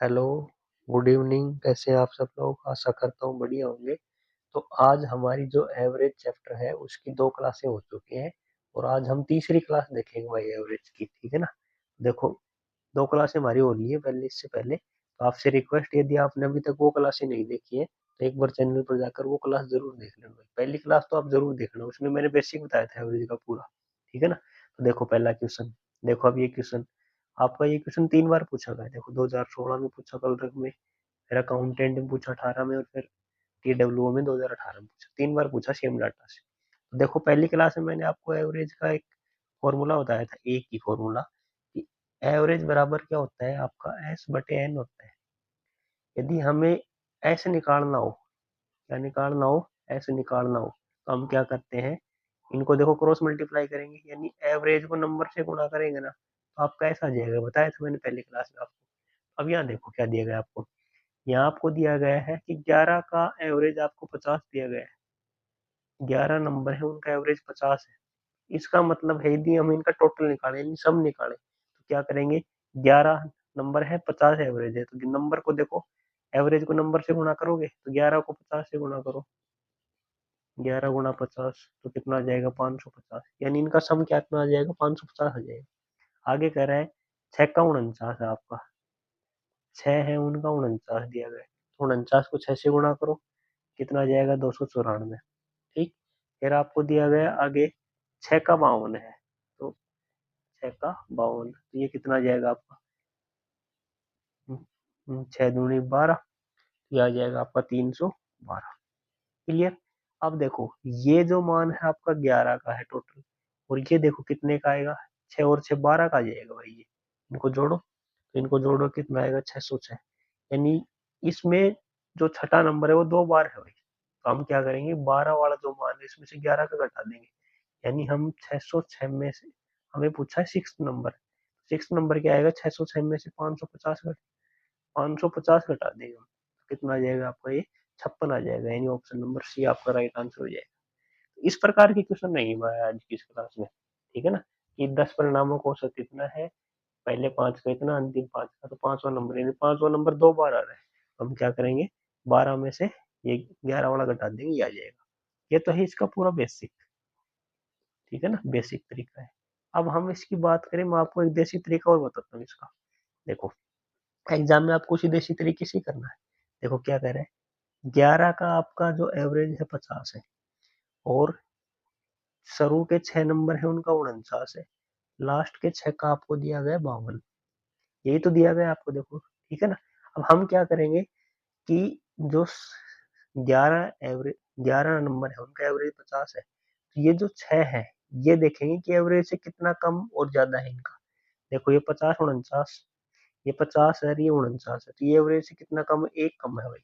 Hello, good evening. कैसे हैं आप सब लोग? आशा करता हूँ बढ़िया होंगे। तो आज हमारी जो एवरेज चैप्टर है उसकी 2 क्लासें हो चुकी हैं और आज हम तीसरी क्लास देखेंगे भाई एवरेज की, ठीक है ना? देखो, 2 क्लासें हमारी हो रही है पहले, इससे पहले तो आपसे रिक्वेस्ट, यदि आपने अभी तक वो क्लासें नहीं देखी है तो एक बार चैनल पर जाकर वो क्लास जरूर देख लेना भाई। पहली क्लास तो आप जरूर देखना, उसमें मैंने बेसिक बताया था एवरेज का पूरा, ठीक है ना? तो देखो पहला क्वेश्चन, देखो अब ये क्वेश्चन आपका, ये क्वेश्चन 3 बार पूछा गया है। देखो 2016 में पूछा कलरक में, फिर अकाउंटेंट में पूछा 18 में और फिर TWO में 2018 में पूछा। 3 बार पूछा सेम डाटा से। तो देखो पहली क्लास में मैंने आपको एवरेज का एक फॉर्मूला बताया था, एक ही फॉर्मूला, कि एवरेज बराबर क्या होता है आपका, एस बटे एन होता है। यदि हमें एस निकालना हो, क्या निकालना हो, एस निकालना हो, तो हम क्या करते हैं, इनको देखो क्रॉस मल्टीप्लाई करेंगे, यानी एवरेज को नंबर से गुणा करेंगे ना, तो आपका ऐसा आ जाएगा। बताया था मैंने पहली क्लास में आपको। अब यहाँ देखो क्या दिया गया आपको, यहाँ आपको दिया गया है कि 11 का एवरेज आपको 50 दिया गया है। 11 नंबर है, उनका एवरेज 50 है। इसका मतलब है यदि हम इनका टोटल निकालें, यानी सम निकालें, तो क्या करेंगे, 11 नंबर है, 50 एवरेज है, तो नंबर को देखो, एवरेज को नंबर से गुणा करोगे तो 11 को 50 से गुणा करो, 11 गुणा 50 तो कितना आ जाएगा, 550। यानी इनका सम कितना आ जाएगा, 550 आ जाएगा। आगे कह रहा है 6 का 49 है आपका, 6 है उनका 49 दिया गया है, तो 49 को 6 से गुणा करो, कितना आ जाएगा, 294। ठीक। फिर आपको दिया गया आगे 6 का 52 है, तो 6 का 52, तो ये कितना आ जाएगा आपका, 6 दूनी 12, ये आ जाएगा आपका 312। क्लियर? अब देखो ये जो मान है आपका 11 का है टोटल, और ये देखो कितने का आएगा, 6 और 6 12 का आ जाएगा भाई। ये इनको जोड़ो, तो इनको जोड़ो कितना आएगा, 606। यानी इसमें जो छठा नंबर है वो 2 बार है भाई। तो हम क्या करेंगे, 12 वाला जो मान है इसमें से 11 का घटा देंगे, यानी हम 606 में से, हमें पूछा है सिक्स नंबर, सिक्स नंबर क्या आएगा, 606 में से 550 550 घटा देंगे हम, तो कितना आ जाएगा आपका, ये 56 आ जाएगा। यानी ऑप्शन नंबर सी आपका राइट आंसर हो जाएगा। इस प्रकार की क्वेश्चन नहीं हुआ है आज की इस क्लास में, ठीक है ना? कि 10 परिणामों का औसत इतना है, पहले 5 का इतना, अंतिम 5 का, तो 5वां नंबर, यानी 5वां नंबर 2 बार आ रहा है, तो हम क्या करेंगे, 12 में से ये 11 वाला घटा देंगे, ये आ जाएगा। ये तो है इसका पूरा बेसिक, ठीक है ना, बेसिक तरीका है। अब हम इसकी बात करें, मैं आपको एक देसी तरीका और बताता हूँ इसका। देखो एग्जाम में आपको उसी देसी तरीके से ही करना है। देखो क्या कह रहे हैं, 11 का आपका जो एवरेज है 50 है, और शुरू के 6 नंबर है उनका 49 है, लास्ट के 6 का आपको दिया गया 52, यही तो दिया गया आपको, देखो ठीक है ना? अब हम क्या करेंगे कि जो 11 एवरेज, 11 नंबर है उनका एवरेज 50 है, तो ये जो 6 है, ये देखेंगे कि एवरेज से कितना कम और ज्यादा है इनका। देखो ये 50 49, ये 50 है, ये 49 है, तो ये एवरेज से कितना कम है, एक कम है भाई।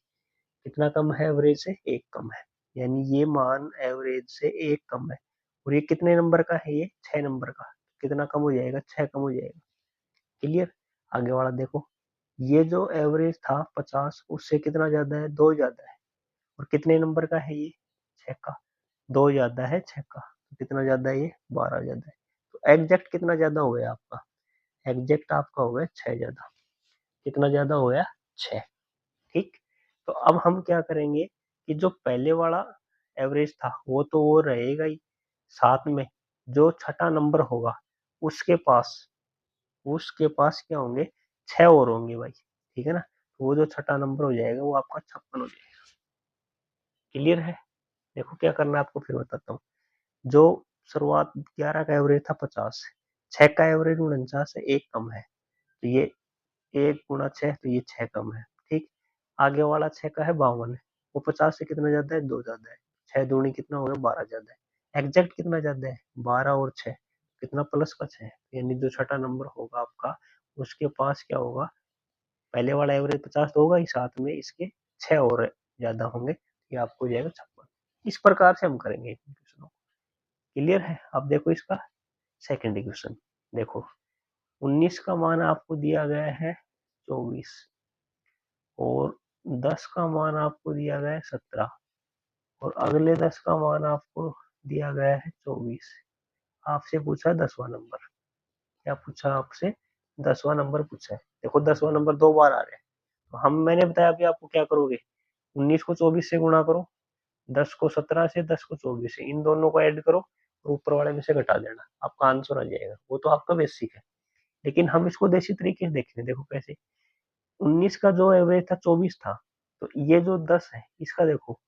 कितना कम है, एवरेज से एक कम है, यानी ये मान एवरेज से एक कम है। और ये कितने नंबर का है, ये 6 नंबर का, कितना कम हो जाएगा, 6 कम हो जाएगा। क्लियर? आगे वाला देखो, ये जो एवरेज था 50, उससे कितना ज्यादा है, 2 ज्यादा है, और कितने नंबर का है ये, 6 का, 2 ज्यादा है 6 का, तो कितना ज्यादा है ये, 12 ज्यादा है। तो एग्जैक्ट कितना ज्यादा हो गया आपका, एग्जैक्ट आपका हो गया 6 ज्यादा। कितना ज्यादा हो गया, 6। ठीक। तो अब हम क्या करेंगे कि जो पहले वाला एवरेज था वो तो वो रहेगा ही, साथ में जो छठा नंबर होगा उसके पास, उसके पास क्या होंगे, 6 और होंगे भाई, ठीक है ना? तो वो जो छठा नंबर हो जाएगा वो आपका 56 हो जाएगा। क्लियर है? देखो क्या करना है आपको, फिर बताता हूँ। जो शुरुआत 11 का एवरेज था 50, 6 का एवरेज 49 है, एक कम है, तो ये 1 गुणा 6, तो ये 6 कम है। ठीक। आगे वाला 6 का है 52 है, वो 50 से कितना ज्यादा है, 2 ज्यादा है, 6 दूनी कितना हो गया, 12 ज्यादा है। एग्जैक्ट कितना ज्यादा है, 12 और 6, कितना, प्लस का 6, यानी जो छठा नंबर होगा आपका उसके पास क्या होगा, पहले वाला एवरेज 50 तो होगा ही, साथ में इसके 6 और ज्यादा होंगे, ये आपको हो जाएगा 56। इस प्रकार से हम करेंगे क्वेश्चनों। क्लियर है? अब देखो इसका सेकंड इक्वेशन, देखो 19 का मान आपको दिया गया है 24, और 10 का मान आपको दिया गया है 17, और अगले 10 का मान आपको दिया गया है 24। आपसे पूछा 10वां नंबर, क्या पूछा आपसे, 10वां नंबर पूछा है। देखो 10वां नंबर 2 बार आ रहा है, तो मैंने बताया अभी आपको क्या करोगे, 19 को 24 से गुणा करो, 10 को 17 से, 10 को 24 से, इन दोनों को ऐड करो और ऊपर वाले में से घटा देना, आपका आंसर आ जाएगा। वो तो आपका बेसिक है, लेकिन हम इसको देसी तरीके से देखेंगे। देखो कैसे, 19 का जो एवरेज था 24 था, तो ये जो 10 है इसका देखो,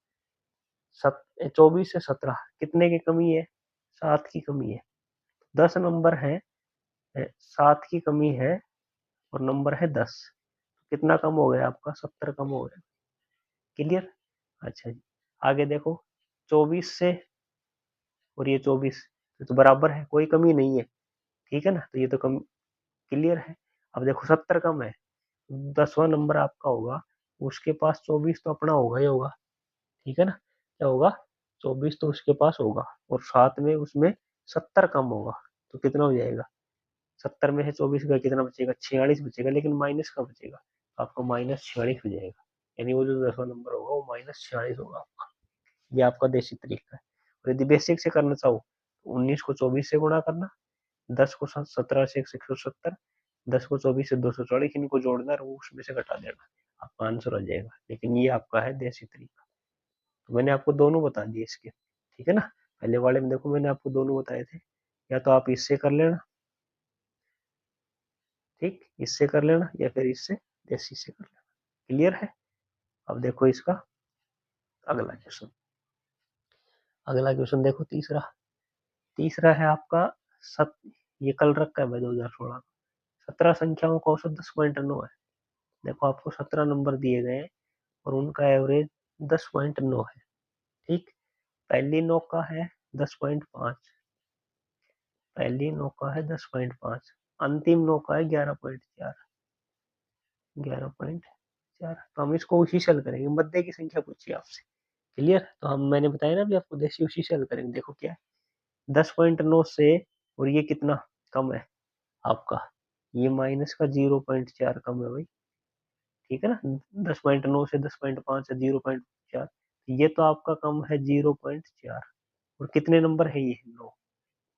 24 से 17 कितने की कमी है, 7 की कमी है। 10 नंबर है, 7 की कमी है, और नंबर है 10, कितना कम हो गया आपका, 70 कम हो गया। क्लियर? अच्छा जी, आगे देखो, 24 से और ये 24 तो बराबर है, कोई कमी नहीं है, ठीक है ना, तो ये तो कम क्लियर है। अब देखो 70 कम है, 10वां नंबर आपका होगा, उसके पास 24 तो अपना होगा ही होगा, ठीक है ना, क्या होगा, 24 तो उसके पास होगा, और साथ में उसमें 70 कम होगा, तो कितना हो जाएगा, 70 में से 24 का कितना बचेगा, 46 बचेगा, लेकिन माइनस का बचेगा, तो आपका -46 हो जाएगा, यानी वो जो 10वां नंबर होगा वो -46 होगा आपका। ये आपका देसी तरीका है। और यदि बेसिक से करना चाहो तो 19 को 24 से गुणा करना, 10 को 17 से 170, 10 को 24 से 240, इनको जोड़ना और उसमें से घटा देना, आपका आंसर आ जाएगा। लेकिन ये आपका है देसी तरीका। तो मैंने आपको दोनों बता दिए इसके, ठीक है ना। पहले वाले में देखो मैंने आपको दोनों बताए थे, या तो आप इससे कर लेना, ठीक, इससे कर लेना, या फिर इससे देसी से कर लेना। क्लियर है? अब देखो इसका अगला क्वेश्चन। अगला क्वेश्चन देखो, तीसरा। तीसरा है आपका सत ये कल रखा है भाई 2016, 17 संख्याओं का औसत 10.9 है। देखो आपको 17 नंबर दिए गए हैं और उनका एवरेज 10.9 है, ठीक। पहली नौका है 10.5, पहली नौका है 10.5, अंतिम नौका है 11.4, 11.4। तो हम इसको उसी से हल करेंगे, मध्य की संख्या पूछिए आपसे। क्लियर? तो हम मैंने बताया ना अभी आपको, देसी उसी से हल करेंगे। देखो क्या है, 10.9 से, और ये कितना कम है आपका, ये माइनस का 0.4 कम है भाई, ठीक है ना। 10.9 से 10.5 है 0.4, ये तो आपका कम है 0.4, और कितने नंबर है ये, 9।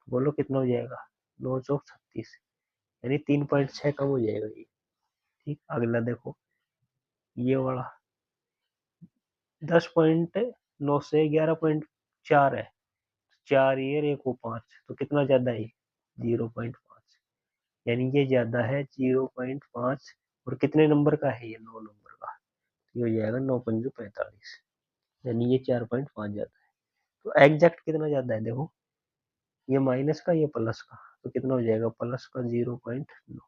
बोलो कितना हो जाएगा, 9 चौक 36, यानी 3.6 कम हो जाएगा ये, ठीक। अगला देखो, ये वाला 10.9 से 11.4 है, 4 ये और एक वो 5, तो कितना ज्यादा है, 0.5, यानी ये ज्यादा है 0.5, और कितने नंबर का है ये, 9 नंबर का, ये हो जाएगा 9 पंजू 45, यानी ये 4.5 ज्यादा है। तो एग्जैक्ट कितना ज्यादा है देखो, ये माइनस का ये प्लस का, तो कितना हो जाएगा, प्लस का 0.9,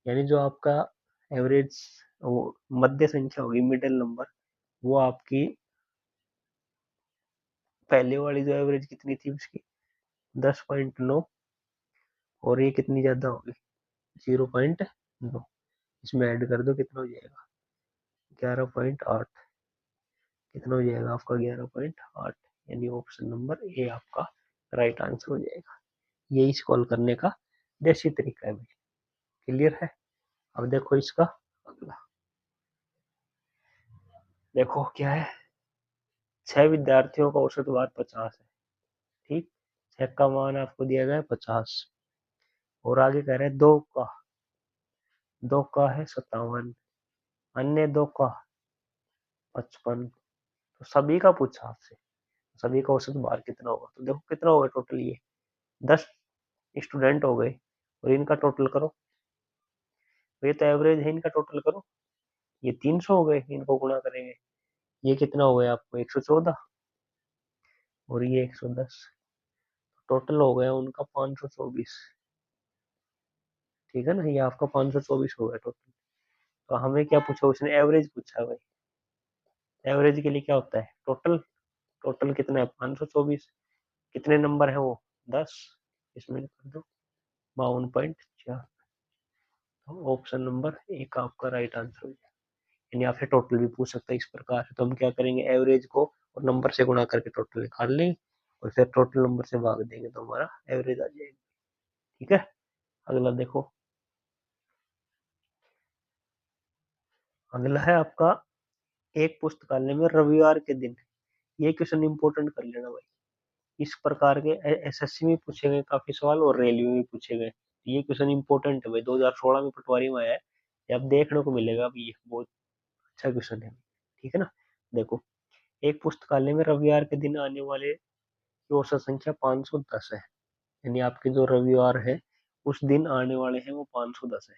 यानी जो आपका एवरेज वो मध्य संख्या होगी, मिडिल नंबर, वो आपकी पहले वाली जो एवरेज कितनी थी उसकी 10.9, और ये कितनी ज्यादा होगी 0.9, इसमें ऐड कर दो कितना हो जाएगा 11.8, कितना हो जाएगा आपका 11.8, यानी ऑप्शन नंबर ए आपका राइट आंसर हो जाएगा। ये इस कॉल करने का देसी तरीका है भाई। क्लियर है? अब देखो इसका अगला, देखो क्या है, 6 विद्यार्थियों का औसत भार 50 है, ठीक। 6 का मान आपको दिया गया है 50, और आगे कह रहे हैं दो का है 57, अन्य दो का 55, तो सभी का पूछा आपसे, सभी का औसत भार कितना होगा, तो देखो कितना होगा टोटल, ये 10 स्टूडेंट हो गए, और इनका टोटल करो, ये तो एवरेज है, इनका टोटल करो, ये 300 हो गए, इनको गुणा करेंगे, ये कितना हो गया आपको 114, और ये 110, टोटल हो गया उनका 524, ठीक है ना, ये आपका 524 हो गया टोटल। तो हमें क्या पूछा उसने, एवरेज पूछा भाई। एवरेज के लिए क्या होता है, टोटल, टोटल कितना है 524, कितने नंबर है वो 10, इसमें कर दो 52.4, तो ऑप्शन नंबर एक आपका राइट आंसर हो जाएगा। यानी आपसे टोटल भी पूछ सकता है इस प्रकार है, तो हम क्या करेंगे, एवरेज को और नंबर से गुणा करके टोटल निकाल लेंगे, और फिर टोटल नंबर से भाग देंगे तो हमारा एवरेज आ जाएगा, ठीक है। अगला देखो, अगला है आपका, एक पुस्तकालय में रविवार के दिन, ये क्वेश्चन इंपॉर्टेंट कर लेना भाई। इस प्रकार के एसएससी में पूछे गए काफी सवाल, और रेलवे में पूछे गए, ये क्वेश्चन इंपॉर्टेंट है भाई, 2016 में पटवारी में आया है, ये अब देखने को मिलेगा। अभी ये बहुत अच्छा क्वेश्चन है, ठीक है ना। देखो, एक पुस्तकालय में रविवार के दिन आने वाले की औसत संख्या 510 है, यानी आपके जो रविवार है उस दिन आने वाले हैं वो 510 है,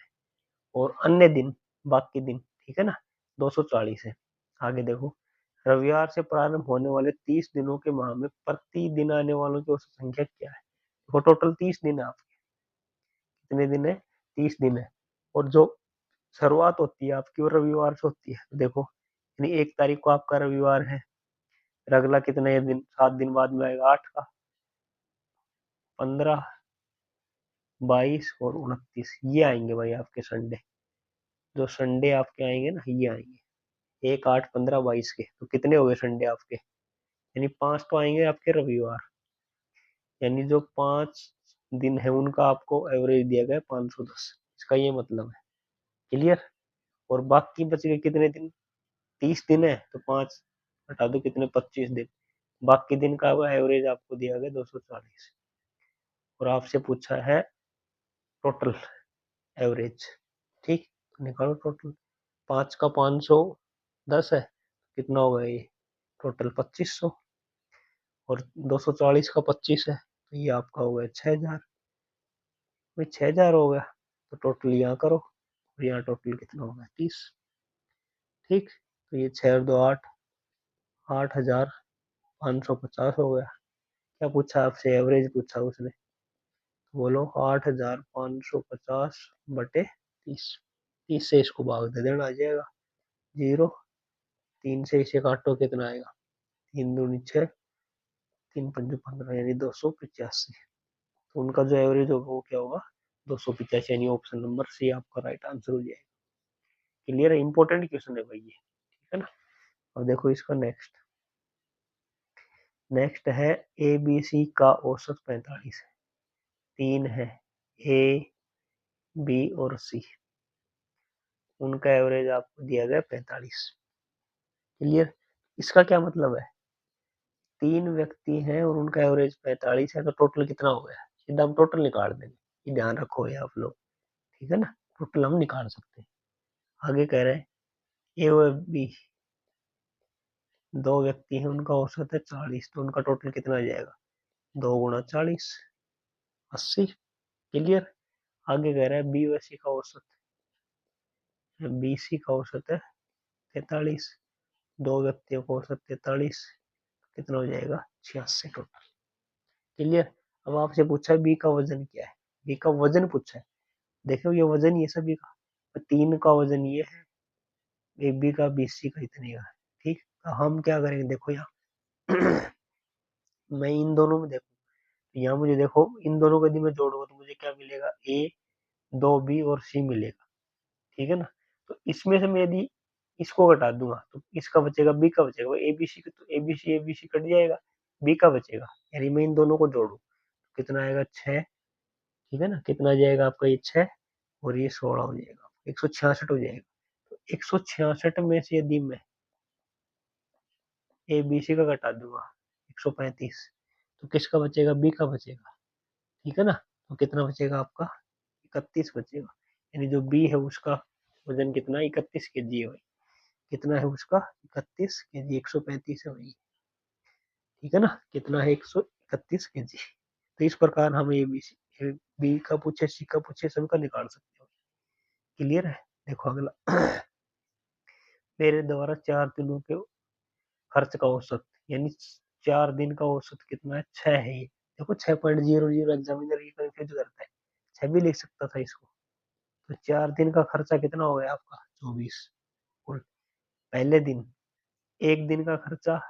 और अन्य दिन, बाकी दिन, ठीक है ना, 240 है। आगे देखो, रविवार से प्रारंभ होने वाले 30 दिनों के माह में प्रति दिन आने वालों की औसत संख्या क्या है। देखो, टोटल 30 दिन है आपके, कितने दिन है, 30 दिन है, और जो शुरुआत होती है आपकी वो रविवार से होती है। देखो, यानी 1 तारीख को आपका रविवार है, फिर अगला कितने दिन, 7 दिन बाद में आएगा 8 का, 15, 22 और 29, ये आएंगे भाई आपके संडे। जो संडे आपके आएंगे ना, ये आएंगे 1, 8, 15, 22 के। तो कितने हो गए संडे आपके, यानी 5 तो आएंगे आपके रविवार, यानी जो 5 दिन है उनका आपको एवरेज दिया गया 510, इसका ये मतलब है। क्लियर। और बाकी बच गए कितने दिन, 30 दिन है, तो 5 हटा दो, कितने, 25 दिन। बाकी दिन का एवरेज आपको दिया गया 240, और आपसे पूछा है टोटल एवरेज। ठीक, तो निकालो टोटल। 5 का 510 है, कितना होगा ये, टोटल 2500, और 240 का 25 है, तो ये आपका हो गया 6000। भाई 6000 हो गया, तो टोटल यहाँ करो, और यहाँ टोटल कितना होगा, 30। ठीक, तो ये 6 और 2 8, 8550 हो गया। क्या पूछा आपसे, एवरेज पूछा उसने, बोलो 8550 बटे 30। 30 से इसको भाग दे देना, आ जाएगा 0। 3 से इसे काटो, कितना आएगा, 3 दूनी 6, 3 पंजे 15, यानी 285। तो उनका जो एवरेज होगा वो क्या होगा, 285, यानी ऑप्शन नंबर सी आपका राइट आंसर हो जाएगा। क्लियर है, इंपॉर्टेंट क्वेश्चन है भाई ये, ठीक है ना। अब देखो इसका नेक्स्ट, नेक्स्ट है ए बी सी का औसत 45 है, 3 है, ए बी और सी, उनका एवरेज आपको दिया गया 45। क्लियर। इसका क्या मतलब है, 3 व्यक्ति हैं और उनका एवरेज 45 है, तो टोटल कितना हो गया, सीधा हम टोटल निकाल देंगे, ये ध्यान रखो ये आप लोग, ठीक है ना, टोटल हम निकाल सकते हैं। आगे कह रहे हैं ए और बी, 2 व्यक्ति हैं, उनका औसत है 40, तो उनका टोटल कितना आ जाएगा, 2 गुणा 40, 80। क्लियर। आगे कह रहा है बी व सी का औसत, बी सी का औसत है 43, 2 व्यक्तियों का औसत 43, कितना हो जाएगा, 86 टोटल। क्लियर। अब आपसे पूछा है बी का वजन क्या है, बी का वजन पूछा है। देखो ये वजन ये सभी का, 3 का वजन ये है, ए बी का, बी सी का इतने का है। ठीक, तो हम क्या करेंगे, देखो यहाँ मैं इन दोनों में देखो, यहाँ मुझे देखो इन दोनों को यदि मैं जोड़ूंगा तो मुझे क्या मिलेगा, ए, 2 बी और सी मिलेगा, ठीक है ना। तो इसमें से मैं यदि इसको घटा दूंगा तो इसका बचेगा, बी का बचेगा, ए बी सी, तो ए बी सी कट जाएगा, बी का बचेगा, यानी मैं इन दोनों को जोड़ू, कितना आएगा, 6। ठीक है ना, कितना जाएगा आपका, ये 6 और ये 16 हो जाएगा, 166 हो जाएगा। तो 166 में से यदि मैं ए बी सी का घटा दूंगा 135, तो किसका बचेगा, बी का बचेगा, ठीक है ना। तो कितना बचेगा आपका, 31 बचेगा, यानी जो बी है उसका वजन कितना, 31 के जी है भाई, कितना है उसका, 31 के जी, 135 है भाई, ठीक है ना, कितना है, 131 के जी। तो इस प्रकार हम ए बी सी, बी का पूछे, सी का पूछे, सभी का निकाल सकते हो। क्लियर है। देखो अगला मेरे द्वारा 4 दिनों के खर्च का औसत, यानी 4 दिन का औसत कितना है, 6 है ये। देखो 6.00, एग्जामिनर ये कंफ्यूज करता है, 6 भी लिख सकता था इसको। तो 4 दिन का खर्चा कितना हो गया आपका, 24। और पहले दिन, एक दिन का खर्चा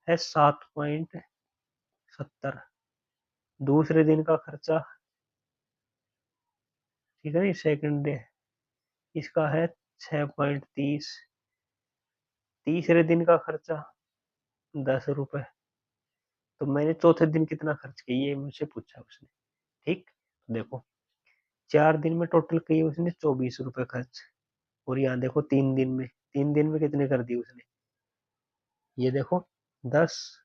है 7.70, दूसरे दिन का खर्चा, ठीक है ना, सेकंड डे, इसका है 6.30, तीसरे दिन का खर्चा 10 रुपए। तो मैंने चौथे दिन कितना खर्च किया, ये मुझसे पूछा उसने। ठीक, देखो 4 दिन में टोटल किए उसने 24 रुपए खर्च, और यहाँ देखो 3 दिन में, 3 दिन में कितने कर दिए उसने, ये देखो 10,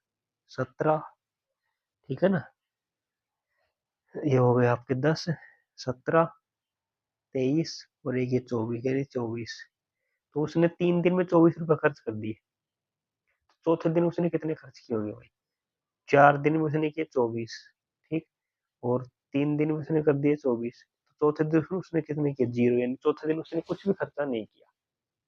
17, ठीक है ना, ये हो गए आपके 10, 17, 23 और एक ये 24 यानी 24। तो उसने 3 दिन में 24 रुपये खर्च कर दिए। चौथे दिन उसने कितने खर्च किए होंगे भाई? 4 दिन में उसने किए 24, ठीक। और 3 दिन में उसने कर दिए 24। तो चौथे दिन उसने कितने किए? 0, यानी चौथे दिन उसने कुछ भी खर्चा नहीं किया।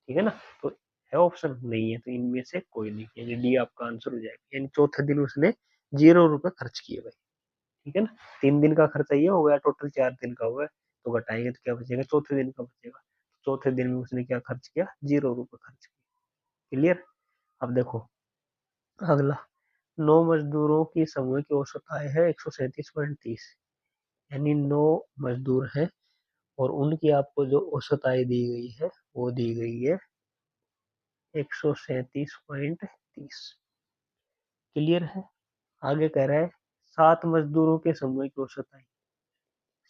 ठीक है ना? तो है ऑप्शन नहीं है, तो इनमें से कोई नहीं, यानी डी आपका आंसर हो जाएगा। यानी चौथे दिन उसने 0 रुपये खर्च किए भाई। ठीक है ना? 3 दिन का खर्चा ये हो गया, टोटल 4 दिन का हुआ है, तो घटाएंगे तो क्या बचेगा? चौथे दिन का बचेगा। चौथे दिन में उसने क्या खर्च किया? 0 रुपये खर्च किया। क्लियर? अब देखो अगला, 9 मजदूरों की समूह की औसत आय है 137.30, यानी 9 मजदूर है और उनकी आपको जो औसत आय दी गई है वो दी गई है 137.30। क्लियर है? आगे कह रहा है 7 मजदूरों के समूह की औसत आय,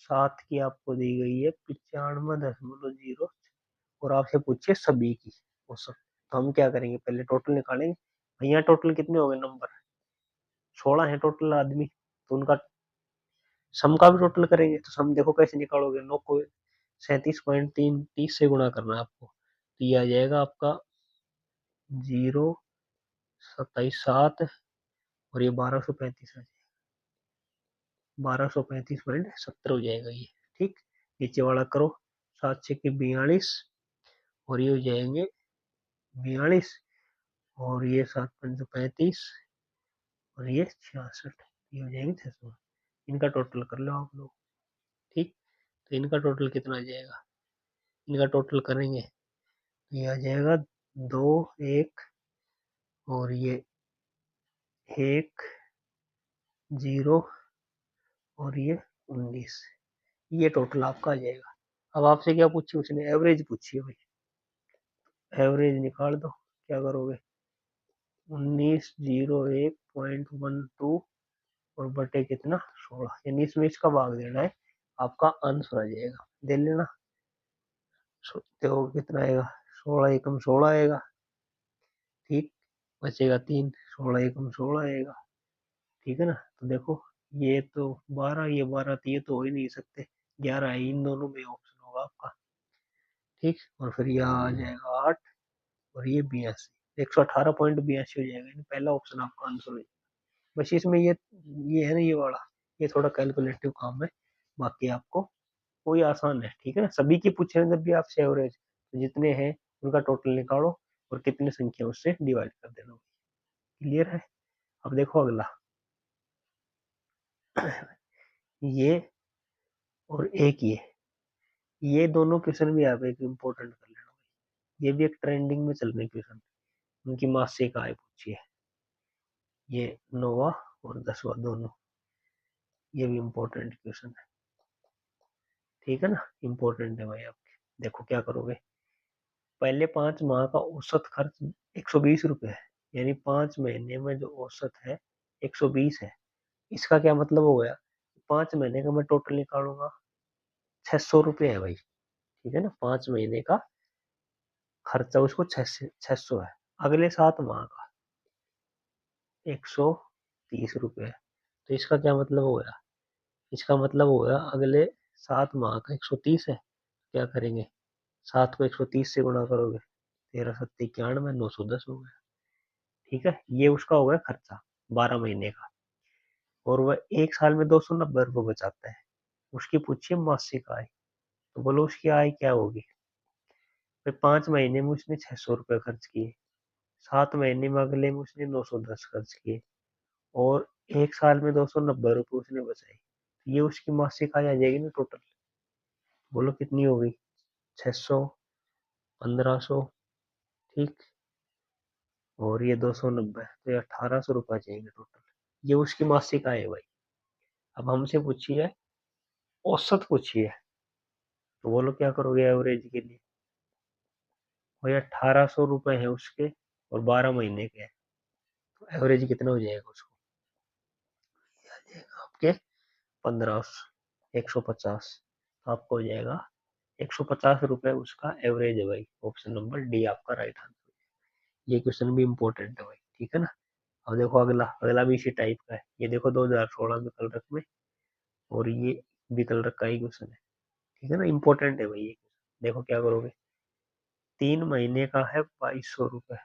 7 की आपको दी गई है 95.0, और आपसे पूछिए सभी की औसत। तो हम क्या करेंगे? पहले टोटल निकालेंगे। भैया टोटल कितने हो गए? नंबर 16 है टोटल आदमी, तो उनका सम का भी टोटल करेंगे। तो सम देखो कैसे निकालोगे? 9 को 37.30 से गुणा करना है आपको, तो ये आ जाएगा आपका 0, 27, 7, और ये 1235 आ जाएगा, 1235.70 हो जाएगा ये। ठीक, नीचे वाला करो, 7 6 42, और ये हो जाएंगे 42, और ये 7 5 35, और ये 66, ये हो जाएंगे 600। इनका टोटल कर लो आप लोग। ठीक, तो इनका टोटल कितना आ जाएगा? इनका टोटल करेंगे तो ये आ जाएगा 2 1, और ये 1 0, और ये 19, ये टोटल आपका आ जाएगा। अब आपसे क्या पूछी उसने? एवरेज पूछी है भाई। एवरेज निकाल दो, क्या करोगे? 1901.12 और बटे कितना? 16, यानी इसमें इसका भाग देना है, आपका आंसर आ जाएगा। दे लेना। देखो कितना आएगा? 16 एकम 16 आएगा। ठीक, बचेगा 3, 16 एकम 16 आएगा। ठीक है ना? तो देखो ये तो 12, ये 12, तो ये तो हो ही नहीं सकते। 11 है, इन दोनों में ऑप्शन होगा आपका। ठीक, और फिर यहाँ आ जाएगा 8, और ये 82, 118.82 हो जाएगा, यानी पहला ऑप्शन आपका आंसर हो जाएगा। बस इसमें ये है ना, ये वाला, ये थोड़ा कैलकुलेटिव काम है, बाकी आपको कोई आसान है। ठीक है ना? सभी की पूछे हैं जब भी आपसे एवरेज, तो जितने हैं उनका टोटल निकालो और कितनी संख्या उससे डिवाइड कर देना। क्लियर है? अब देखो अगला, ये और एक ये दोनों क्वेश्चन भी आप एक इम्पोर्टेंट कर लेना। ये भी एक ट्रेंडिंग में चल रहे क्वेश्चन, उनकी मासिक आय पूछी है, ये 9वां और 10वां दोनों, ये भी इम्पोर्टेंट क्वेश्चन है। ठीक है ना? इम्पोर्टेंट है भाई आपके। देखो क्या करोगे? पहले 5 माह का औसत खर्च 120 रुपये है, यानी 5 महीने में जो औसत है 120 है। इसका क्या मतलब हो गया? 5 महीने का मैं टोटल निकालूंगा, 600 रुपये है भाई। ठीक है ना? 5 महीने का खर्चा उसको 600 है। अगले 7 माह का 130 रुपये, तो इसका क्या मतलब हो गया? इसका मतलब हो गया अगले 7 माह का 130 है, क्या करेंगे? 7 को 130 से गुणा करोगे, 13 7 91, 910 हो गया। ठीक है, ये उसका हो गया खर्चा 12 महीने का, और वह एक साल में 290 रुपये बचाता है। उसकी पूछिए मासिक आय, तो बोलो उसकी आय क्या होगी? भाई 5 महीने में उसने 600 रुपये खर्च किए, 7 महीने में अगले में उसने 910 खर्च किए, और एक साल में 290 रुपये उसने बचाए। ये उसकी मासिक आय आ जाएगी ना टोटल। बोलो कितनी होगी? 600, 1500, ठीक, और ये 290, तो ये 1800 रुपये चाहिए टोटल। ये उसकी मासिक आय है भाई। अब हमसे पूछिए औसत पूछिए, तो बोलो क्या करोगे एवरेज के लिए? भाई 1800 रुपये है उसके, और 12 महीने के हैं, तो एवरेज कितना हो जाएगा उसको? ये आ जाएगा आपके 1500, 150, तो आपको हो जाएगा 150 रुपये उसका एवरेज है भाई। ऑप्शन नंबर डी आपका राइट आंसर। ये क्वेश्चन भी इम्पोर्टेंट है भाई। ठीक है ना? अब देखो अगला, अगला भी इसी टाइप का है। ये देखो 2016 में कल रख में, और ये भी कल रखा ही क्वेश्चन है। ठीक है ना? इम्पोर्टेंट है भाई ये। देखो क्या करोगे, 3 महीने का है 2200 रुपये,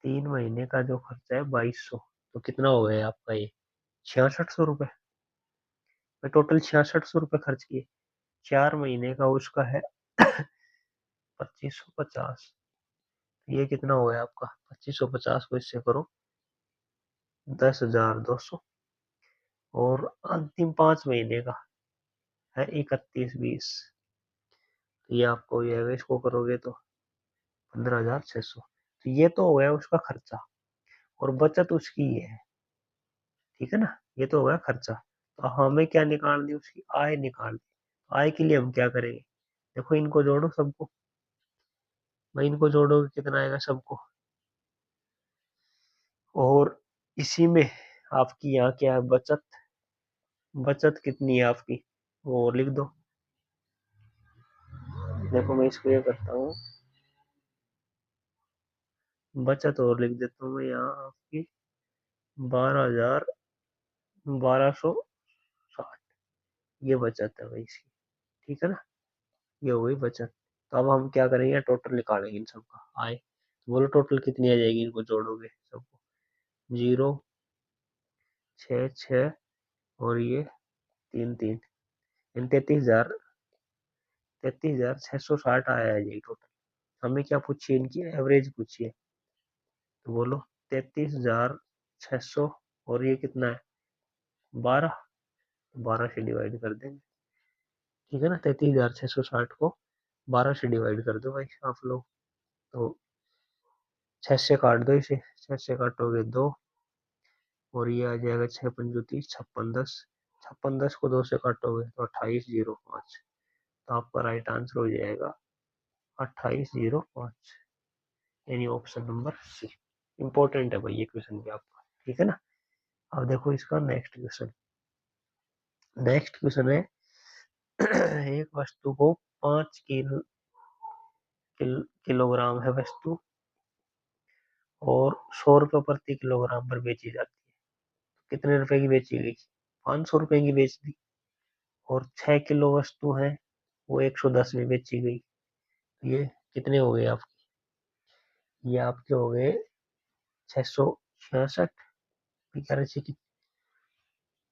3 महीने का जो खर्चा है 2200, तो कितना हो गया आपका ये 6600 रुपये। मैं टोटल 6600 रुपये खर्च किए, 4 महीने का उसका है 2550। ये कितना हो गया आपका, 2550 को इससे करो 10,200, और अंतिम 5 महीने का है 3120, ये आपको ये है, इसको करोगे तो 15,600। तो ये तो हो गया उसका खर्चा, और बचत उसकी ये है, ठीक है ना, ये तो हो गया खर्चा। तो हमें क्या निकालनी है, उसकी आय निकालनी। आय के लिए हम क्या करेंगे, देखो इनको जोड़ो सबको, भाई इनको जोड़ोगे कितना आएगा सबको, और इसी में आपकी यहाँ क्या है बचत, बचत कितनी है आपकी वो और लिख दो। देखो मैं इसको ये करता हूँ, बचत और लिख देता हूँ मैं यहाँ आपकी 12,1260, ये बचत है भाई इसकी, ठीक है ना, ये हो गई बचत। तो अब हम क्या करेंगे, टोटल निकालेंगे इन सबका आय, तो बोलो टोटल कितनी आ जाएगी, इनको जोड़ोगे सबको, 0, 6, 6 और ये 3, 3, इन 33,660 आया है ये टोटल। हमें क्या पूछिए, इनकी एवरेज पूछिए, तो बोलो 33,600, और ये कितना है 12, 12 से डिवाइड कर देंगे, ठीक है ना, 33,660 को 12 से डिवाइड कर दो भाई आप लोग, तो 6 से काट दो इसे, 6 से काटोगे 2, और ये आ जाएगा 6 पंजो 30, 56 10, 56 10 को 2 से काटोगे तो 2805, तो आपका राइट आंसर हो जाएगा 2805, यानी ऑप्शन नंबर सी। इंपॉर्टेंट है भाई ये क्वेश्चन भी आपका, ठीक है ना। अब देखो इसका नेक्स्ट क्वेश्चन, नेक्स्ट क्वेश्चन है एक वस्तु को 5 किलोग्राम है वस्तु, और 100 रुपये प्रति किलोग्राम पर बेची जाती है, कितने रुपए की बेची गई, 500 रुपए की बेच दी, और 6 किलो वस्तु है वो 110 में बेची गई, तो ये कितने हो गए आपके, ये आपके हो गए 666, कह रहे थे,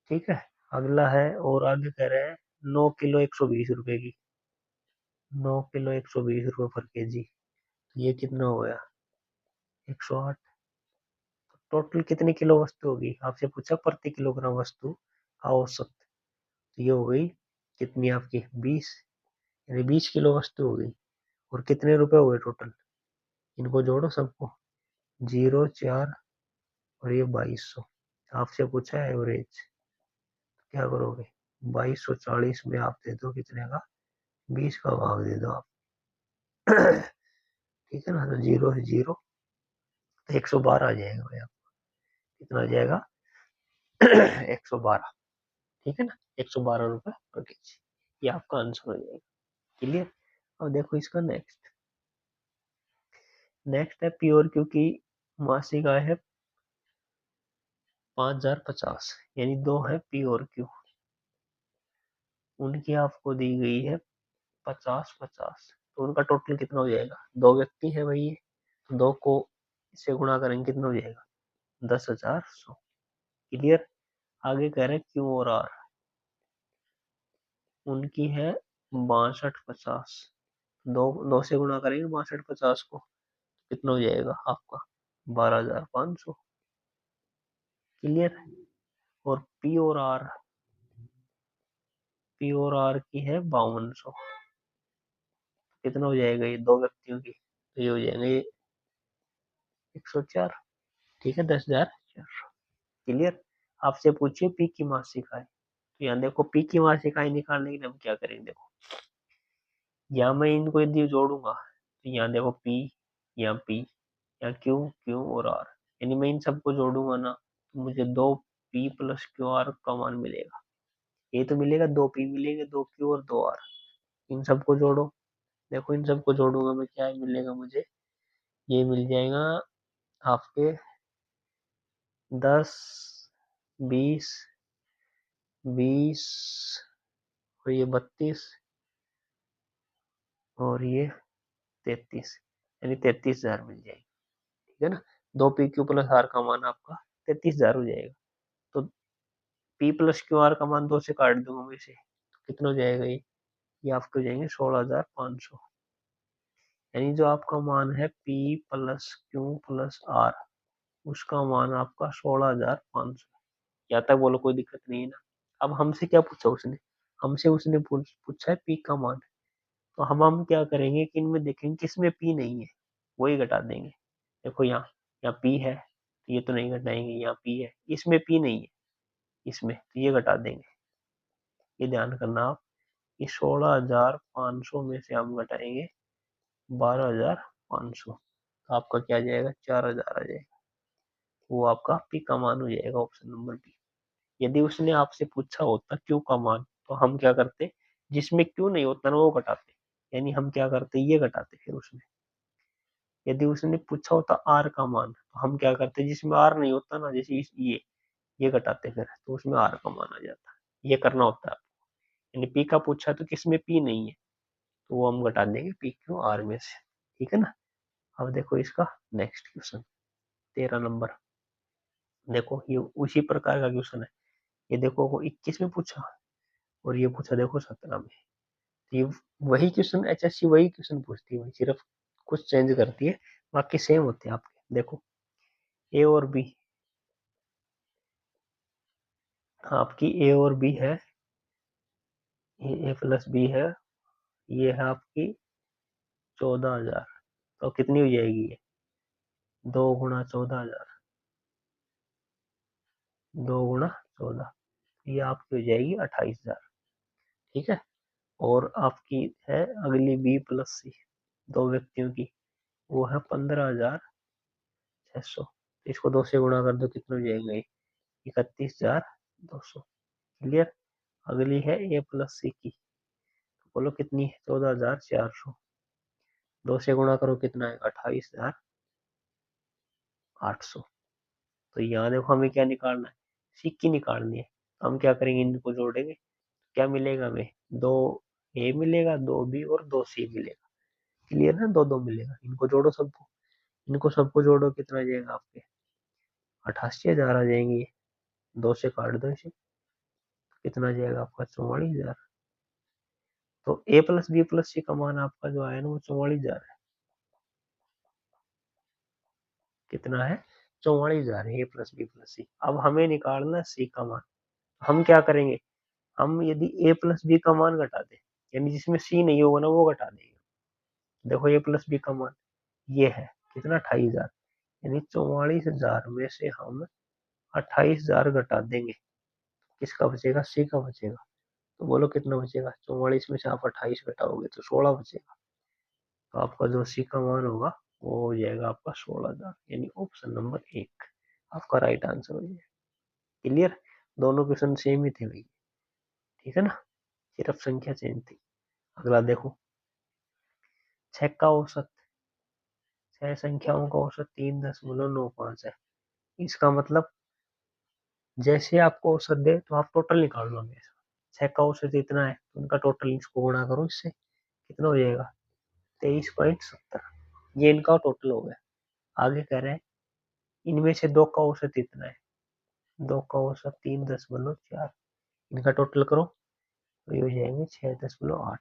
ठीक है। अगला है, और आगे कह रहे हैं 9 किलो 120 रुपए की, 9 किलो 120 रुपये पर केजी, तो ये कितना हो गया 108। टोटल कितनी किलो वस्तु होगी, आपसे पूछा प्रति किलोग्राम वस्तु का औसत, तो ये हो गई कितनी आपकी 20, यानी 20 किलो वस्तु हो गई, और कितने रुपए हुए टोटल, इनको जोड़ो सबको, 0, 4 और ये 2200, आपसे पूछा है एवरेज, क्या करोगे 2240 में आप दे दो कितने का, 20 का भाग दे दो आप ठीक है ना, तो 0 से 0 तो 112 आ जाएगा भाई आपको, कितना आ जाएगा 112, ठीक है ना, 112 रुपये पर केजी, ये आपका आंसर हो जाएगा, क्लियर। अब देखो इसका नेक्स्ट, नेक्स्ट है प्योर क्यू की मासिक आय है 5050, यानी दो है प्योर क्यू, उनकी आपको दी गई है 50-50, तो उनका टोटल कितना हो जाएगा, दो व्यक्ति है भाई ये, तो दो को इससे गुणा करेंगे कितना हो जाएगा 10,100, क्लियर। आगे कह रहे हैं क्यू और आर, उनकी है 62-50, दो दो से गुणा करेंगे 62-50 को, कितना हो जाएगा आपका 12,500, क्लियर। और पी और आर की है 5200, कितना हो जाएगा ये दो व्यक्तियों की, तो ये हो जाएंगे ये 104, ठीक है 10,400, क्लियर। आपसे पूछिए पी की मासिक आय, तो यहाँ देखो पी की मासिक आय निकालने के लिए हम क्या करेंगे, देखो यहाँ मैं इनको यदि जोड़ूंगा, तो यहाँ देखो पी, यहाँ पी, यहाँ क्यू, क्यू और आर, यानी मैं इन सबको जोड़ूंगा ना, तो मुझे 2P+QR का मान मिलेगा, ये तो मिलेगा 2P मिलेंगे, 2Q और 2R, इन सबको जोड़ो, देखो इन सबको जोड़ूंगा मैं, क्या मिलेगा मुझे, ये मिल जाएगा आपके 10, 20, 20 और ये 32, और ये 33, यानी 33,000 मिल जाएगी। ठीक है ना, 2 PQ प्लस आर का मान आपका 33,000 हो जाएगा। तो P प्लस क्यू आर का मान 2 से काट दूंगा मैं इसे, तो कितना हो जाएगा ये आपके हो जाएंगे 16,500। यानी जो आपका मान है P plus Q plus R, उसका मान आपका 16,500। यहाँ तक बोलो कोई दिक्कत नहीं है ना। अब हमसे क्या पूछा उसने, हमसे उसने पूछा है P का मान। तो हम क्या करेंगे कि इनमें देखेंगे किसमें P नहीं है, वही घटा देंगे। देखो यहाँ P है, तो ये तो नहीं घटाएंगे, यहाँ P है, इसमें P नहीं है, इसमें तो ये घटा देंगे। ये ध्यान करना आप, इस 16,500 में से हम घटाएंगे 12,500, तो आपका क्या आ जाएगा 4,000 आ जाएगा। वो आपका P का मान हो जाएगा, ऑप्शन नंबर बी। यदि उसने आपसे पूछा होता Q का मान, तो हम क्या करते, जिसमें Q नहीं होता ना वो घटाते, यानी हम क्या करते ये घटाते फिर उसमें। यदि उसने पूछा होता R का मान, तो हम क्या करते जिसमें R नहीं होता ना, जैसे ये घटाते फिर, तो उसमें R का मान आ जाता। ये करना होता है। यानी P का पूछा तो किसमें P नहीं है, तो वो हम घटा देंगे PQ R में से। ठीक है ना। अब देखो इसका नेक्स्ट क्वेश्चन 13 नंबर। देखो ये उसी प्रकार का क्वेश्चन है। ये देखो 21 में पूछा, और ये पूछा देखो 17 में। ये वही क्वेश्चन, HSC वही क्वेश्चन पूछती है, सिर्फ कुछ चेंज करती है, बाकी सेम होते हैं आपके। देखो ए और बी, आपकी ए और बी है, ये ए प्लस बी है, ये है आपकी 14,000। तो कितनी हो जाएगी ये, 2 गुणा 14,000, 2 गुणा 14, ये आपकी हो जाएगी 28,000। ठीक है। और आपकी है अगली बी प्लस सी, 2 व्यक्तियों की, वो है 15,600। इसको 2 से गुणा कर दो, कितना हो जाएगा ये 31,200। क्लियर। अगली है ए प्लस सी की, बोलो कितनी है 14,400। 2 से गुणा करो, कितना है 28,800। तो यहाँ देखो हमें क्या निकालना है, सिक्की निकालनी है। हम क्या करेंगे, इनको जोड़ेंगे, क्या मिलेगा हमें, 2 ए मिलेगा, 2 बी और 2 सी मिलेगा। क्लियर है, 2 2 मिलेगा। इनको जोड़ो सबको, इनको सबको जोड़ो, कितना आ जाएगा आपके 88,000 आ जाएंगे। 2 से काट दो इसे, कितना आ जाएगा आपका 44,000। तो ए प्लस बी प्लस सी का मान आपका जो आया ना वो 44,000 है। कितना है 44,000 ए प्लस बी प्लस सी। अब हमें निकालना सी का मान। हम क्या करेंगे, हम यदि ए प्लस बी का मान घटा दें, यानी जिसमें सी नहीं होगा ना वो घटा देंगे। देखो ए प्लस बी का मान ये है कितना 28,000, यानी 44,000 में से हम 28,000 घटा देंगे, किसका बचेगा, सी का बचेगा। तो बोलो कितना बचेगा, 44 में से आप 28 घटाओगे तो 16 बचेगा। तो आपका जो सी का मान होगा वो हो जाएगा आपका 16,000, यानी ऑप्शन नंबर 1 आपका राइट आंसर हो जाएगा। क्लियर। दोनों क्वेश्चन सेम ही थे भाई। ठीक है ना, सिर्फ संख्या चेंज थी। अगला देखो, 6 का औसत, 6 संख्याओं का औसत 3.95 है। इसका मतलब जैसे आपको औसत दे तो आप टोटल निकाल लो हमेशा। 6 का औसत इतना है तो उनका टोटल इसको गुणा करो इससे, कितना हो जाएगा 23.70। ये इनका टोटल हो गया। आगे कह रहे हैं इनमें से 2 का औसत इतना है, 2 का औसत 3.4, इनका टोटल करो तो ये हो जाएंगे 6.8।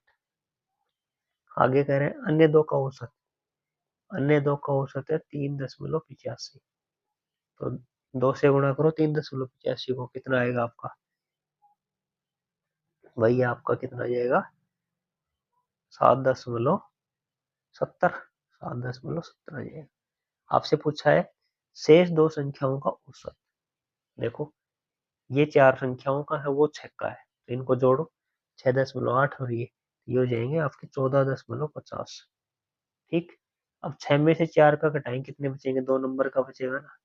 आगे कह रहे हैं अन्य 2 का औसत, अन्य 2 का औसत है 3.85। तो 2 से गुणा करो 3.85 को, कितना आएगा आपका, वही आपका कितना आ जाएगा 7.70, 7.70 आ जाएगा। आपसे पूछा है शेष 2 संख्याओं का औसत। देखो ये 4 संख्याओं का है, वो 6 का है, तो इनको जोड़ो 6.8 और ये हो जाएंगे आपके 14.50। ठीक। अब 6 में से 4 का घटाएं, कितने बचेंगे, 2 नंबर का बचेगा ना,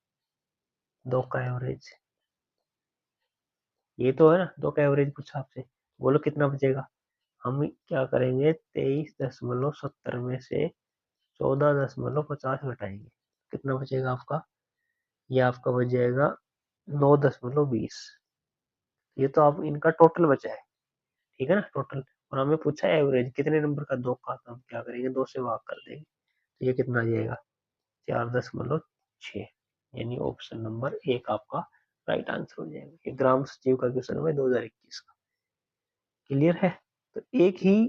2 का एवरेज। ये तो है ना, 2 का एवरेज पूछा आपसे, बोलो कितना बचेगा। हम क्या करेंगे 23.70 में से 14.50 घटाएंगे, कितना बचेगा आपका, ये आपका बच जाएगा 9.20। ये तो आप इनका टोटल बचा है। ठीक है ना, टोटल और हमें पूछा एवरेज कितने नंबर का, 2 का, तो हम क्या करेंगे, 2 से भाग कर देंगे, तो ये कितना आ जाएगा 4.6, यानी ऑप्शन नंबर 1 आपका राइट आंसर हो जाएगा। ये ग्राम सचिव का क्वेश्चन है 2021 का। क्लियर है? तो एक ही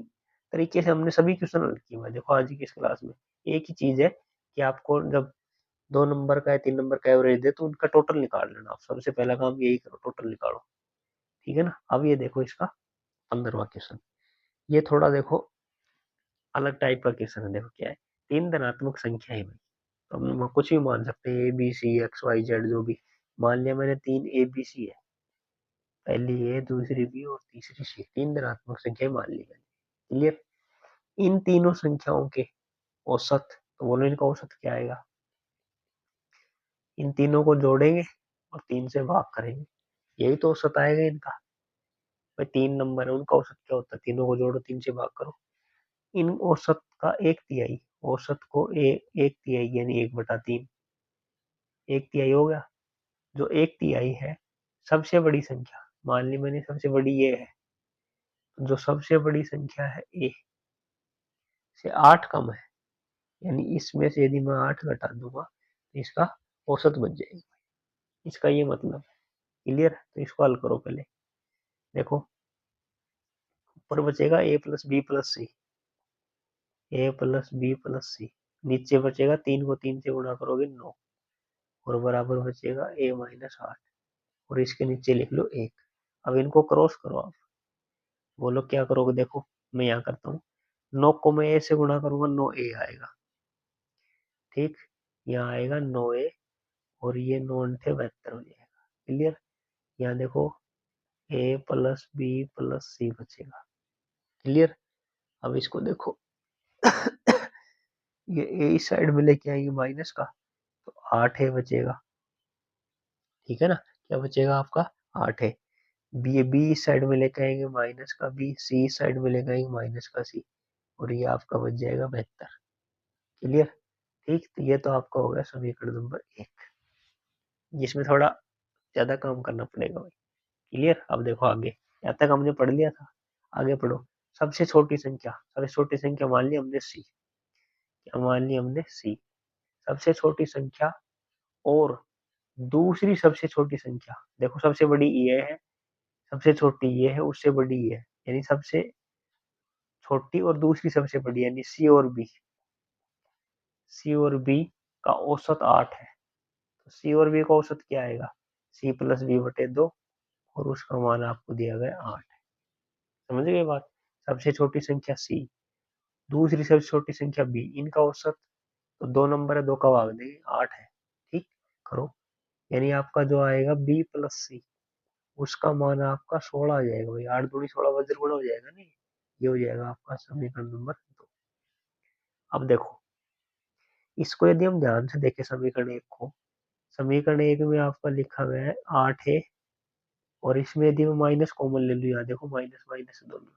तरीके से हमने सभी क्वेश्चन हल किए हुए। देखो आज की इस क्लास में एक ही चीज है कि आपको जब 2 नंबर का या 3 नंबर का एवरेज दे तो उनका टोटल निकाल लेना। आप सबसे पहला काम यही करो, टोटल निकालो। ठीक है ना? अब ये देखो इसका 15वां क्वेश्चन, ये थोड़ा देखो अलग टाइप का क्वेश्चन है। देखो क्या है, 3 धनात्मक संख्या है भाई, तो हम कुछ भी मान सकते हैं, A B C X Y Z जो भी। मान लिया मैंने 3 ए बी सी है, पहली ए दूसरी बी और तीसरी सी, 3 धनात्मक संख्या मान ली मैंने। क्लियर? इन तीनों संख्याओं के औसत, तो बोलो इनका औसत क्या आएगा, इन तीनों को जोड़ेंगे और 3 से भाग करेंगे, यही तो औसत आएगा इनका। भाई 3 नंबर है, उनका औसत क्या होता है, तीनों को जोड़ो 3 से भाग करो। इन औसत का 1/3, औसत को 1/3 यानी 1/3, 1/3 हो गया। जो 1/3 है सबसे बड़ी संख्या, मान ली मैंने सबसे बड़ी ये है, जो सबसे बड़ी संख्या है ए से 8 कम है, यानी इसमें से यदि मैं 8 घटा दूंगा तो इसका औसत बच जाएगा। इसका ये मतलब है। क्लियर? तो इसको हल करो पहले। देखो ऊपर बचेगा ए प्लस बी प्लस सी, ए प्लस बी प्लस सी, नीचे बचेगा 3 को 3 से गुणा करोगे 9, और बराबर बचेगा ए माइनस 8, और इसके नीचे लिख लो 1। अब इनको क्रॉस करो आप, बोलो क्या करोगे। देखो मैं यहाँ करता हूँ, 9 को मैं ए से गुणा करूंगा 9 ए आएगा, ठीक, यहाँ आएगा 9 ए, और ये 9 × 8 = 72 हो जाएगा। क्लियर? यहाँ देखो ए प्लस बी प्लस सी बचेगा। क्लियर? अब इसको देखो ये ए इस साइड में लेके आएंगे माइनस का, तो 8 है बचेगा। ठीक है ना? क्या बचेगा आपका 8 है। बी इस साइड में लेके आएंगे माइनस का बी, सी इस साइड में लेके आएंगे माइनस का सी, और ये आपका बच जाएगा 72। क्लियर? ठीक, तो ये तो आपका हो गया समीकरण नंबर 1, जिसमें थोड़ा ज्यादा काम करना पड़ेगा भाई। क्लियर? अब देखो आगे, यहाँ तक हमने पढ़ लिया था, आगे पढ़ो। सबसे छोटी संख्या मान ली हमने सी, क्या मान ली हमने सी, सबसे छोटी संख्या और दूसरी सबसे छोटी संख्या। देखो सबसे बड़ी ये है, सबसे छोटी ये है, उससे बड़ी ये है, यानी सबसे छोटी और दूसरी सबसे बड़ी, यानी सी और बी, सी और बी का औसत 8 है। तो सी और बी का औसत क्या आएगा, सी प्लस बी बटे 2, और उसका मान आपको दिया गया 8 है। समझ गए बात? सबसे छोटी संख्या सी, दूसरी सबसे छोटी संख्या बी, इनका औसत, तो 2 नंबर है, 2 का भाग देंगे 8 है। ठीक, करो, यानी आपका जो आएगा बी प्लस सी, उसका मान आपका 16 आ जाएगा भाई, 8 दूनी 16 वज्र गुणा हो जाएगा नहीं, ये हो जाएगा आपका समीकरण नंबर 2। अब देखो इसको यदि हम ध्यान से देखें, समीकरण 1 को, समीकरण 1 में आपका लिखा गया है 8 है, और इसमें यदि मैं माइनस कॉमन ले लूँ, यहाँ देखो माइनस माइनस दोनों,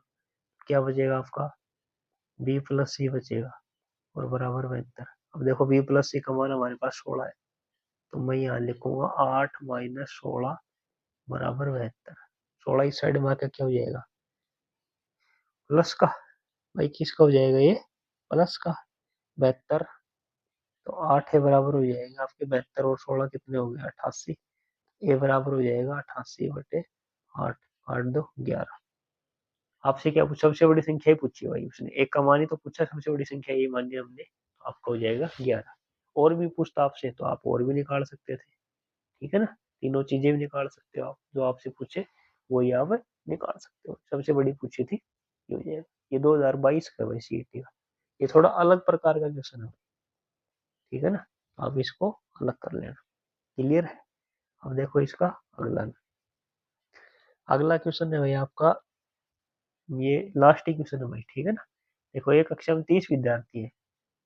क्या बचेगा आपका बी प्लस सी बचेगा, और बराबर 72। अब देखो बी प्लस सी का मान हमारे पास 16 है, तो मैं यहाँ लिखूंगा 8 माइनस 16 बराबर 72। 16 इस साइड में आकर क्या हो जाएगा, प्लस का, भाई किसका हो जाएगा ये, प्लस का, 72। तो 8 है बराबर हो जाएगा आपके 72, और 16 कितने हो गए 88, ए बराबर हो जाएगा 88 बटे 8, 8 2 11। आपसे क्या पूछा, सबसे बड़ी संख्या ही पूछी भाई उसने, एक का मान ही तो पूछा, सबसे बड़ी संख्या ये मान लिया हमने, तो आपका हो जाएगा 11। और भी पूछता आपसे तो आप और भी निकाल सकते थे। ठीक है ना? तीनों चीजें भी निकाल सकते हो आप, जो आपसे पूछे वही आप निकाल सकते हो। सबसे बड़ी पूछी थी ये हो जाएगा। ये 2022 का भाई सीईटी का, ये थोड़ा अलग प्रकार का क्वेश्चन है। ठीक है ना? आप इसको अलग कर लेना। क्लियर है? अब देखो इसका अगला, अगला क्वेश्चन है भाई आपका, ये लास्ट ही क्वेश्चन है भाई। ठीक है ना? देखो एक कक्षा में 30 विद्यार्थी है,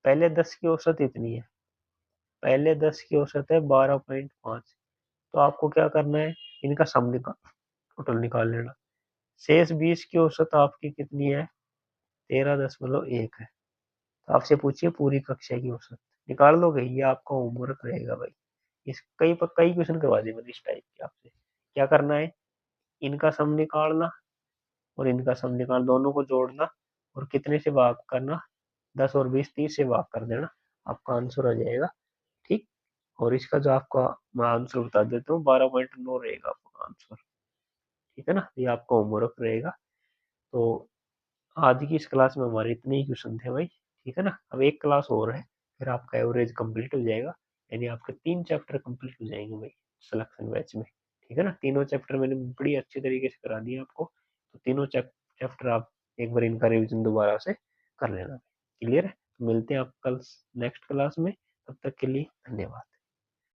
पहले 10 की औसत इतनी है, पहले 10 की औसत है 12.5, तो आपको क्या करना है, इनका सम निकाल, टोटल निकाल लेना। शेष 20 की औसत आपकी कितनी है, 13.1 है। तो आपसे पूछिए पूरी कक्षा की औसत निकाल लोगे, ये आपका होमवर्क रहेगा भाई। इस कई क्वेश्चन करवा दिए मैंने इस टाइप के आपसे। क्या करना है, इनका सम निकालना और इनका सम निकाल, दोनों को जोड़ना और कितने से भाग करना, 10 और 20 30 से भाग कर देना, आपका आंसर आ जाएगा। ठीक, और इसका जो आपका मैं आंसर बता देता हूँ, 12.9 रहेगा आपका आंसर। ठीक है ना, ये आपका होमवर्क रहेगा। तो आज की इस क्लास में हमारे इतने ही क्वेश्चन थे भाई। ठीक है ना, अब एक क्लास और है, फिर आपका एवरेज कंप्लीट हो जाएगा, यानी आपके 3 चैप्टर कंप्लीट हो जाएंगे भाई सिलेक्शन बैच में। ठीक है ना, तीनों चैप्टर मैंने बड़ी अच्छी तरीके से करा दिए आपको, तो तीनों चैप्टर आप एक बार इनका रिविजन दोबारा से कर लेना। क्लियर है, तो मिलते हैं आप कल नेक्स्ट क्लास में, तब तक के लिए धन्यवाद।